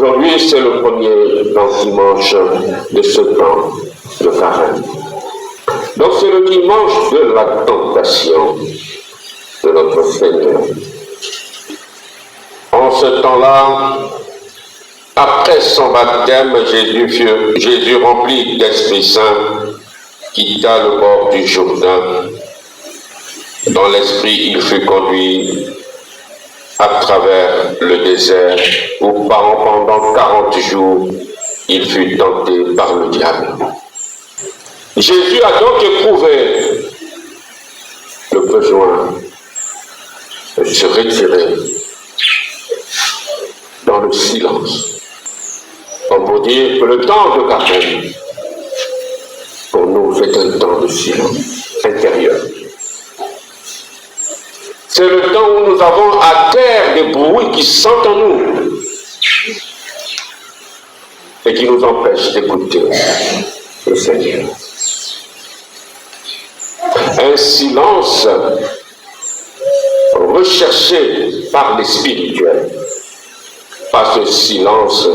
Aujourd'hui, c'est le premier dimanche de ce temps de carême. Donc c'est le dimanche de la tentation de notre Seigneur. En ce temps-là, après son baptême, Jésus rempli d'Esprit Saint, quitta le bord du Jourdain. Dans l'Esprit, il fut conduit à travers le désert, où pendant 40 jours, il fut tenté par le diable. Jésus a donc éprouvé le besoin de se retirer dans le silence. On peut dire que le temps de carême, pour nous, c'est un temps de silence intérieur. C'est le temps où nous avons à terre des bruits qui sentent en nous et qui nous empêchent d'écouter le Seigneur. Un silence recherché par les spirituels. Pas ce silence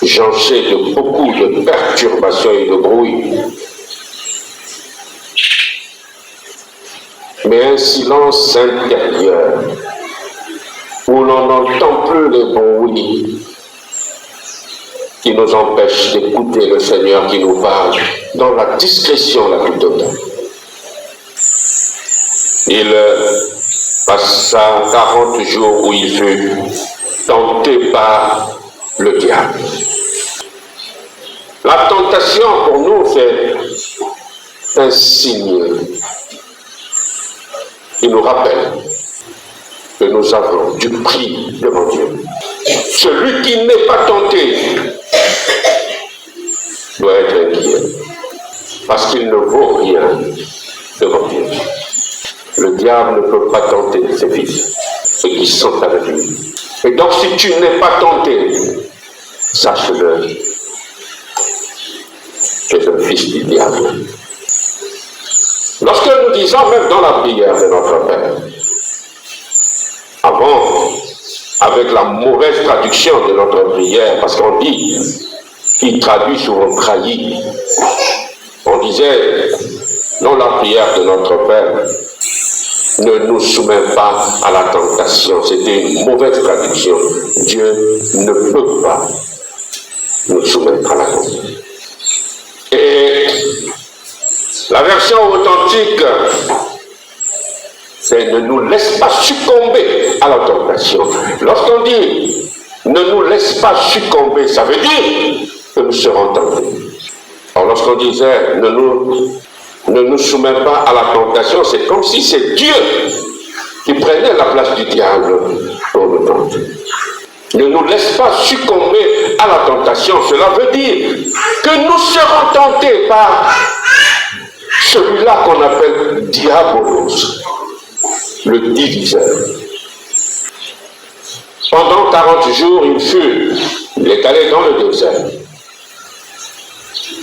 jonché de beaucoup de perturbations et de bruit, mais un silence intérieur où l'on n'entend plus les bruits qui nous empêchent d'écouter le Seigneur qui nous parle dans la discrétion la plus totale. Il passa 40 jours où il fut tenté par le diable. La tentation pour nous, c'est un signe qui nous rappelle que nous avons du prix devant Dieu. Celui qui n'est pas tenté doit être inquiet, parce qu'il ne vaut rien devant Dieu. Le diable ne peut pas tenter ses fils, ceux qui sont avec lui. Et donc si tu n'es pas tenté, sache-le, tu es un fils du diable. Lorsque nous disons, même dans la prière de notre Père, avant, avec la mauvaise traduction de notre prière, parce qu'on dit, qui traduit souvent trahi, on disait, dans la prière de notre Père, ne nous soumets pas à la tentation. C'était une mauvaise traduction. Dieu ne peut pas nous soumettre à la tentation. Et la version authentique, c'est ne nous laisse pas succomber à la tentation. Lorsqu'on dit ne nous laisse pas succomber, ça veut dire que nous serons tentés. Alors lorsqu'on disait ne nous soumets pas à la tentation, c'est comme si c'est Dieu qui prenait la place du diable pour nous tenter. Ne nous laisse pas succomber à la tentation. Cela veut dire que nous serons tentés par celui-là qu'on appelle Diabolos, le diviseur. Pendant 40 jours, il est allé dans le désert.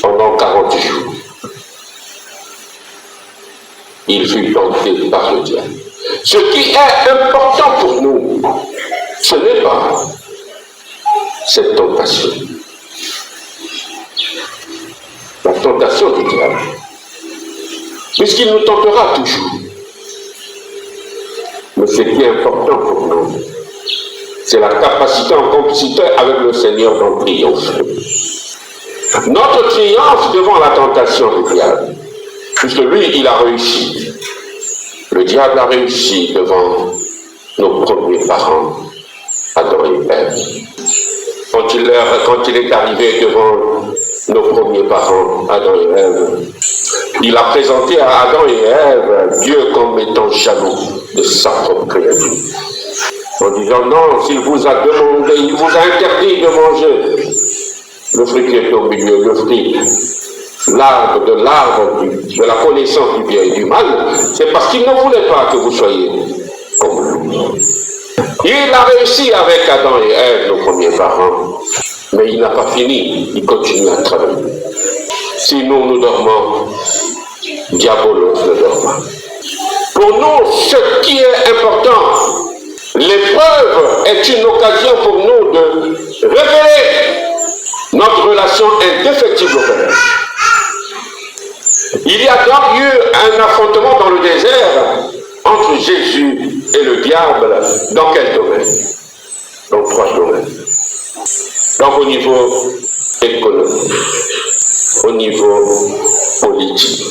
Pendant 40 jours. Il fut tenté par le diable. Ce qui est important pour nous, ce n'est pas cette tentation. La tentation du diable. Puisqu'il nous tentera toujours. Mais ce qui est important pour nous, c'est la capacité en complicité avec le Seigneur d'en triompher. Notre triomphe devant la tentation du diable. Puisque lui, il a réussi. Le diable a réussi devant nos premiers parents, Adam et Ève. Quand il est arrivé devant nos premiers parents, Adam et Ève, il a présenté à Adam et Ève Dieu comme étant jaloux de sa propre créature. En disant non, s'il vous a demandé, il vous a interdit de manger le fruit qui est au milieu, le fruit, l'arbre de la connaissance du bien et du mal, c'est parce qu'il ne voulait pas que vous soyez comme lui. Il a réussi avec Adam et Ève, nos premiers parents, mais il n'a pas fini, il continue à travailler. Si nous dormons, Diabolos ne dort pas. Pour nous, ce qui est important, l'épreuve est une occasion pour nous de révéler notre relation indéfectible au Père. Il y a donc eu un affrontement dans le désert entre Jésus et le diable. Dans quel domaine? Dans 3 domaines. Donc au niveau économique, au niveau politique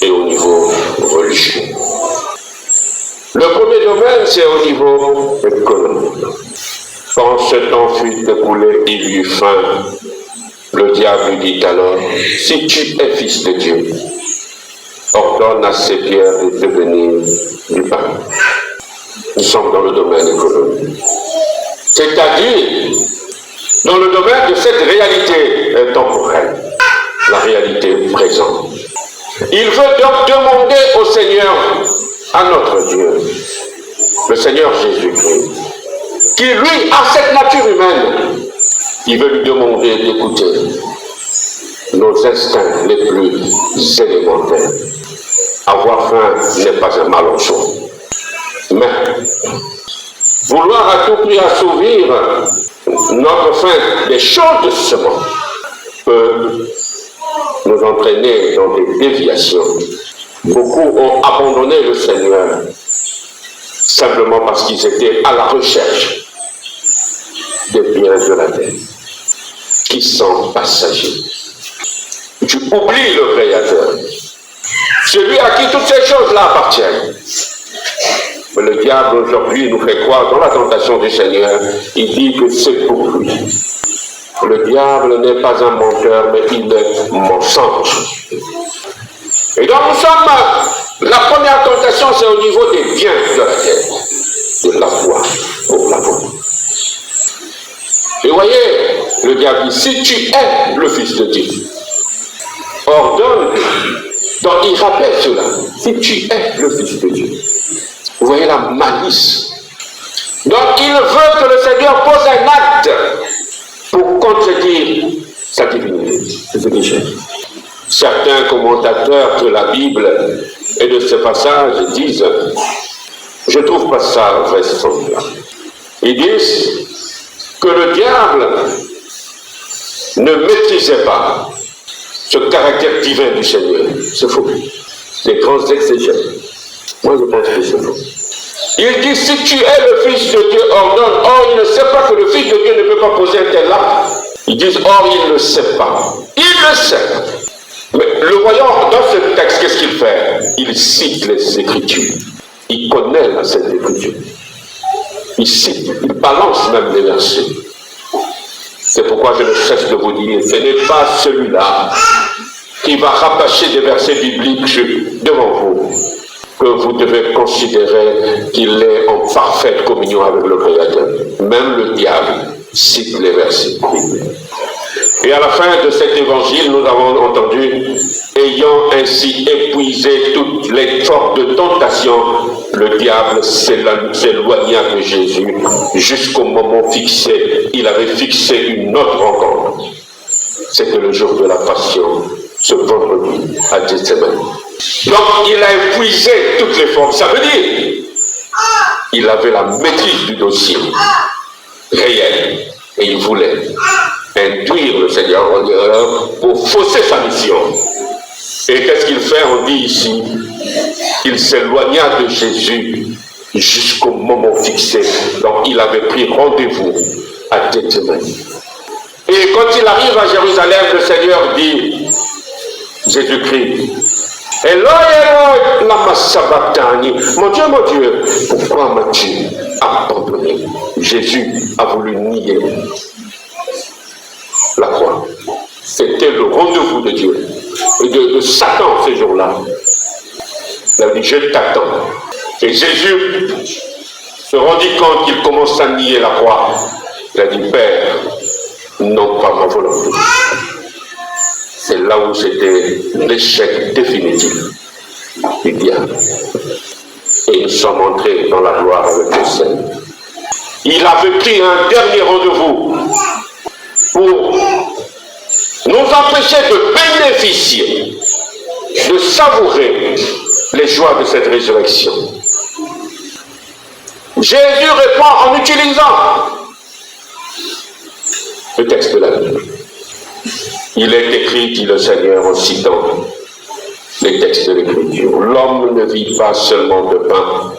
et au niveau religieux. Le premier domaine, c'est au niveau économique. Quand ce temps fut écoulé, il y eut faim. Le diable lui dit alors, si tu es fils de Dieu, ordonne à ces pierres de devenir du pain. Nous sommes dans le domaine économique. C'est-à-dire dans le domaine de cette réalité temporelle, la réalité présente. Il veut donc demander au Seigneur, à notre Dieu, le Seigneur Jésus-Christ, qui lui a cette nature humaine, il veut lui demander d'écouter nos instincts les plus élémentaires. Avoir faim n'est pas un mal en soi. Mais vouloir à tout prix assouvir notre faim des choses de ce monde peut nous entraîner dans des déviations. Beaucoup ont abandonné le Seigneur simplement parce qu'ils étaient à la recherche des biens de la terre qui sont passagers. Tu oublies le Créateur, celui à qui toutes ces choses-là appartiennent. Mais le diable aujourd'hui nous fait croire dans la tentation du Seigneur, il dit que c'est pour lui. Le diable n'est pas un menteur, mais il est mensonge. Et donc nous sommes, la première tentation c'est au niveau des biens de la terre, de la foi pour la foi. Et voyez, le diable dit, si tu es le Fils de Dieu, ordonne, donc il rappelle cela, si tu es le Fils de Dieu. Vous voyez la malice. Donc il veut que le Seigneur pose un acte pour contredire sa divinité. C'est ce qu'il cherche. Certains commentateurs de la Bible et de ce passage disent, je ne trouve pas ça vraisemblable. Ils disent que le diable ne maîtrisait pas ce caractère divin du Seigneur. C'est faux. Les grands exégètes. Moi, je pense que c'est faux. Il dit, si tu es le Fils de Dieu, ordonne. Or, il ne sait pas que le Fils de Dieu ne peut pas poser un tel acte. Ils disent, or, il ne le sait pas. Il le sait. Mais le voyant dans ce texte, qu'est-ce qu'il fait? Il cite les Écritures. Il connaît la Sainte Écriture. Il cite, il balance même les versets. C'est pourquoi je ne cesse de vous dire, ce n'est pas celui-là qui va rabâcher des versets bibliques devant vous que vous devez considérer qu'il est en parfaite communion avec le Créateur. Même le diable cite les versets bibliques. Et à la fin de cet évangile, nous avons entendu, ayant ainsi épuisé toutes les formes de tentation, le diable s'éloigna de Jésus jusqu'au moment fixé. Il avait fixé une autre rencontre. C'était le jour de la passion, ce vendredi à Gethsémani. Donc il a épuisé toutes les formes. Ça veut dire il avait la maîtrise du dossier réel et il voulait induire le Seigneur en erreur pour fausser sa mission. Et qu'est-ce qu'il fait? On dit ici, il s'éloigna de Jésus jusqu'au moment fixé. Donc il avait pris rendez-vous à Gethsémani. Et quand il arrive à Jérusalem, le Seigneur dit, Jésus-Christ, Eloi, Eloi, lama sabachthani. Mon Dieu, pourquoi m'as-tu abandonné? Jésus a voulu nier la croix. C'était le rendez-vous de Dieu et de Satan ce jour-là. Il a dit, je t'attends. Et Jésus se rendit compte qu'il commence à nier la croix. Il a dit, Père, non pas ma volonté. C'est là où c'était l'échec définitif du diable. Et nous sommes entrés dans la gloire avec le Seigneur. Il avait pris un dernier rendez-vous pour nous empêcher de bénéficier, de savourer les joies de cette résurrection. Jésus répond en utilisant le texte de la Bible. Il est écrit, dit le Seigneur en citant les textes de l'Écriture. L'homme ne vit pas seulement de pain.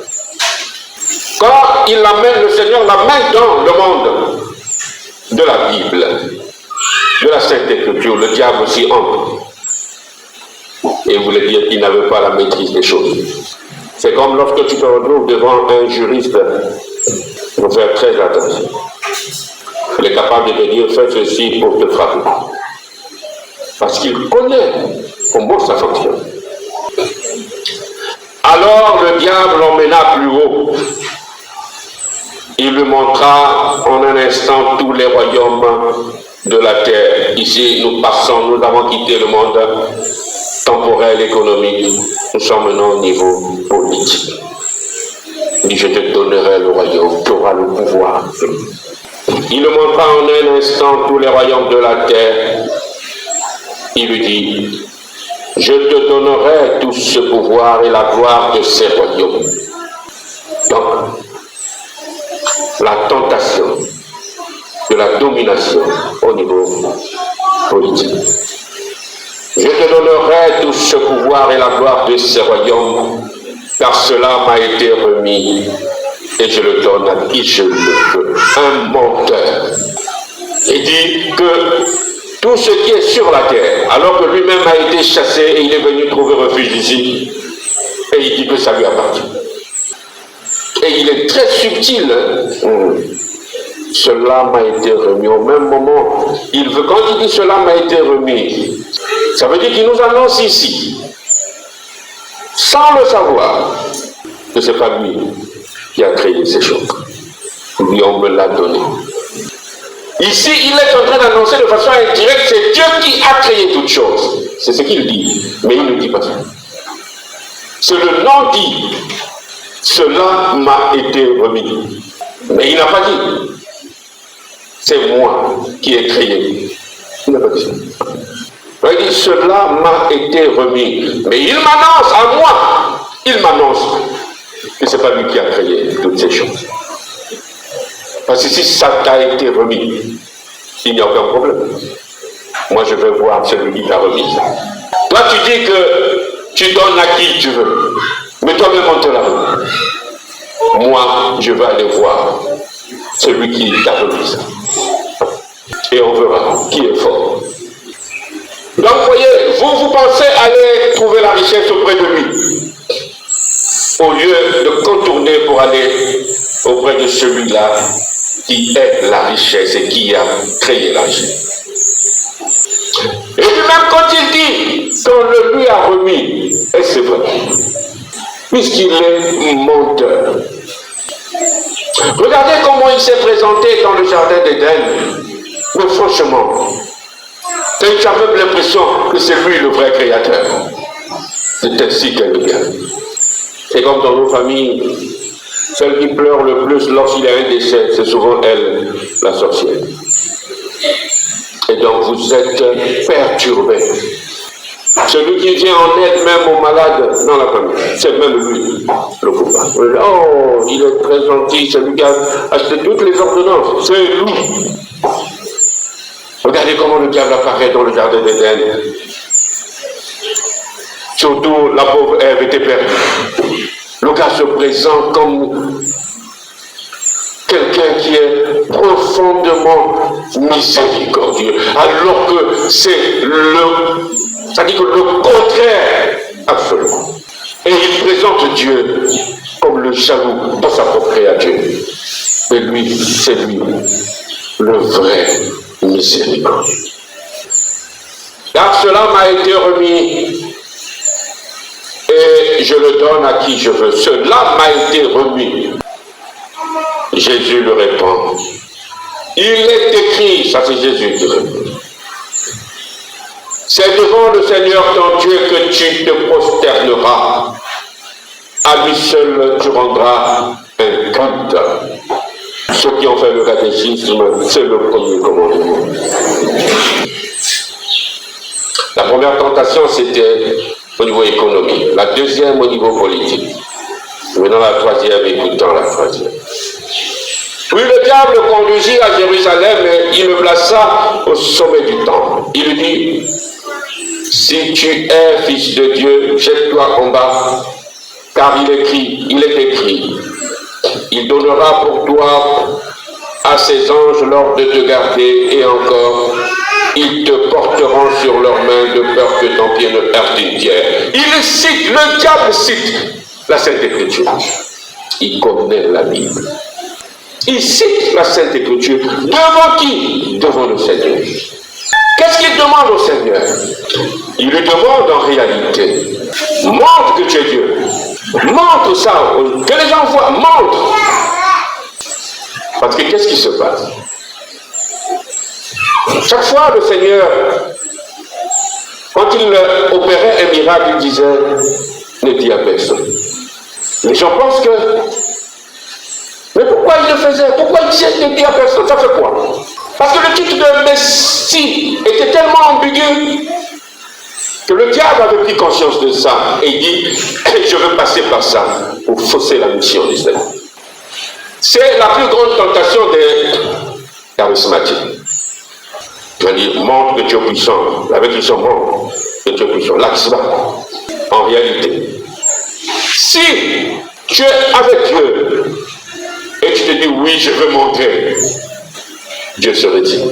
Quand il amène, le Seigneur l'amène dans le monde de la Bible, de la Sainte Écriture, le diable aussi entre. Et voulait dire qu'il n'avait pas la maîtrise des choses. C'est comme lorsque tu te retrouves devant un juriste, il faut faire très attention. Il est capable de te dire, fais ceci pour te frapper. Parce qu'il connaît comment ça fonctionne. Alors le diable l'emmena plus haut. Il lui montra en un instant tous les royaumes de la terre. Ici, nous avons quitté le monde temporel, économique. Nous sommes maintenant au niveau politique. Il dit, je te donnerai le royaume, tu auras le pouvoir. Il lui montra en un instant tous les royaumes de la terre. Il lui dit, je te donnerai tout ce pouvoir et la gloire de ces royaumes. Donc, la tentation de la domination au niveau politique. Je te donnerai tout ce pouvoir et la gloire de ces royaumes, car cela m'a été remis, et je le donne à qui je le veux. Un menteur. Il dit que tout ce qui est sur la terre, alors que lui-même a été chassé et il est venu trouver refuge ici, et il dit que ça lui appartient. Et il est très subtil. Cela m'a été remis. Au même moment, quand il dit cela m'a été remis, ça veut dire qu'il nous annonce ici, sans le savoir, que ce n'est pas lui qui a créé ces choses. Lui, on me l'a donné. Ici, il est en train d'annoncer de façon indirecte, c'est Dieu qui a créé toutes choses. C'est ce qu'il dit, mais il ne dit pas ça. C'est le nom dit. Cela m'a été remis. Mais il n'a pas dit. C'est moi qui ai créé. Il n'a pas dit ça. Il dit, cela m'a été remis. Mais il m'annonce à moi. Il m'annonce que ce n'est pas lui qui a créé toutes ces choses. Parce que si ça t'a été remis, il n'y a aucun problème. Moi, je vais voir celui qui t'a remis ça. Toi, tu dis que tu donnes à qui tu veux. Mais toi-même, on te l'a remis. Moi, je vais aller voir celui qui t'a remis ça. Et on verra qui est fort. Donc, vous voyez, vous pensez aller trouver la richesse auprès de lui, au lieu de contourner pour aller auprès de celui-là qui est la richesse et qui a créé la richesse. Et puis même quand il dit qu'on le lui a remis, et c'est vrai, puisqu'il est menteur. Regardez comment il s'est présenté dans le jardin d'Éden. Mais franchement, tu as même l'impression que c'est lui le vrai créateur. C'est ainsi qu'elle vient. C'est comme dans nos familles, celle qui pleure le plus lorsqu'il y a un décès, c'est souvent elle, la sorcière. Et donc vous êtes perturbé. Celui qui vient en aide même aux malades dans la famille, c'est même lui, le coupable. Oh, il est très gentil, c'est lui qui a acheté toutes les ordonnances, c'est lui. Regardez comment le diable apparaît dans le jardin d'Éden. Surtout, la pauvre Ève était perdue. Le gars se présente comme quelqu'un qui est profondément miséricordieux, alors que c'est c'est-à-dire que le contraire absolument. Et il présente Dieu comme le jaloux dans sa propre créature. Et lui, c'est lui, le vrai miséricordieux. Car cela m'a été remis et je le donne à qui je veux. Cela m'a été remis. Jésus le répond. Il est écrit, ça c'est Jésus qui répond. C'est devant le Seigneur ton Dieu que tu te prosterneras. À lui seul tu rendras un culte. Ceux qui ont fait le catéchisme, c'est le premier commandement. La première tentation, c'était au niveau économique. La deuxième, au niveau politique. Venant la troisième, écoutant la troisième. Puis le diable le conduisit à Jérusalem et il le plaça au sommet du temple. Il lui dit, si tu es fils de Dieu, jette-toi en bas, car il est écrit, il donnera pour toi à ses anges l'ordre de te garder, et encore, ils te porteront sur leurs mains de peur que ton pied ne heurte une pierre. Le diable cite la Sainte Écriture. Il connaît la Bible. Il cite la Sainte Écriture. Devant qui? Devant le Seigneur. Qu'est-ce qu'il demande au Seigneur? Il lui demande en réalité, montre que tu es Dieu. Montre ça, que les gens voient, montre. Parce que qu'est-ce qui se passe? Chaque fois, le Seigneur, quand il opérait un miracle, il disait, ne dis à personne. Les gens pensent que, mais pourquoi il le faisait? Pourquoi il disait ne dis à personne? Ça fait quoi? Parce que le titre de Messie était tellement ambigu que le diable avait pris conscience de ça et il dit, je veux passer par ça pour fausser la mission du Seigneur. C'est la plus grande tentation des charismatiques. Je veux dire, montre que tu es puissant. Avec ils sont montre que tu es puissant. Là, qui se va. En réalité, si tu es avec Dieu et tu te dis, oui, je veux montrer, Dieu se retire.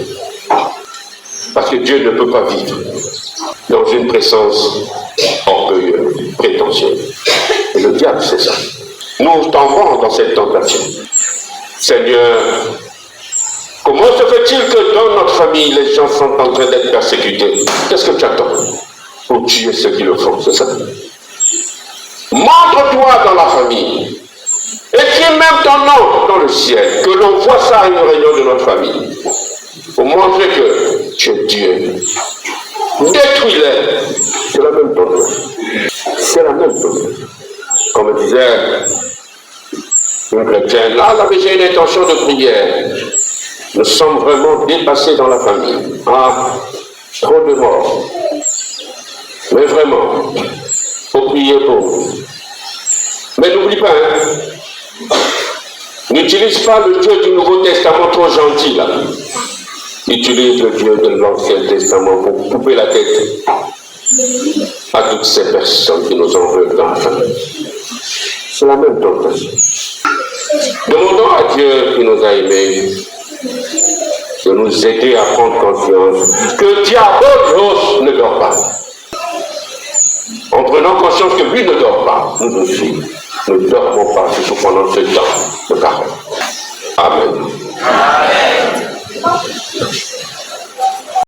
Parce que Dieu ne peut pas vivre dans une présence orgueilleuse, prétentieuse. Et le diable, c'est ça. Nous tombons dans cette tentation. Seigneur, comment se fait-il que dans notre famille, les gens sont en train d'être persécutés? Qu'est-ce que tu attends pour tuer ceux qui le font? C'est ça. Montre-toi dans la famille. Écris même ton nom dans le ciel, que l'on voit ça à une réunion de notre famille. Pour montrer que tu es Dieu. Détruis-les. C'est la même chose. C'est la même chose. Comme disait une chrétienne, là, j'ai une intention de prière. Nous sommes vraiment dépassés dans la famille. Ah, trop de morts. Mais vraiment, il faut prier pour vous. Mais n'oublie pas, n'utilise pas le Dieu du Nouveau Testament trop gentil, là. Utilise le Dieu de l'Ancien Testament pour couper la tête à toutes ces personnes qui nous en veulent dans la famille. C'est la même tentation. Demandons à Dieu qui nous a aimés de nous aider à prendre conscience que Diabolos ne dort pas. En prenant conscience que lui ne dort pas, nous aussi ne dormons pas, surtout pendant ce temps de carême. Amen.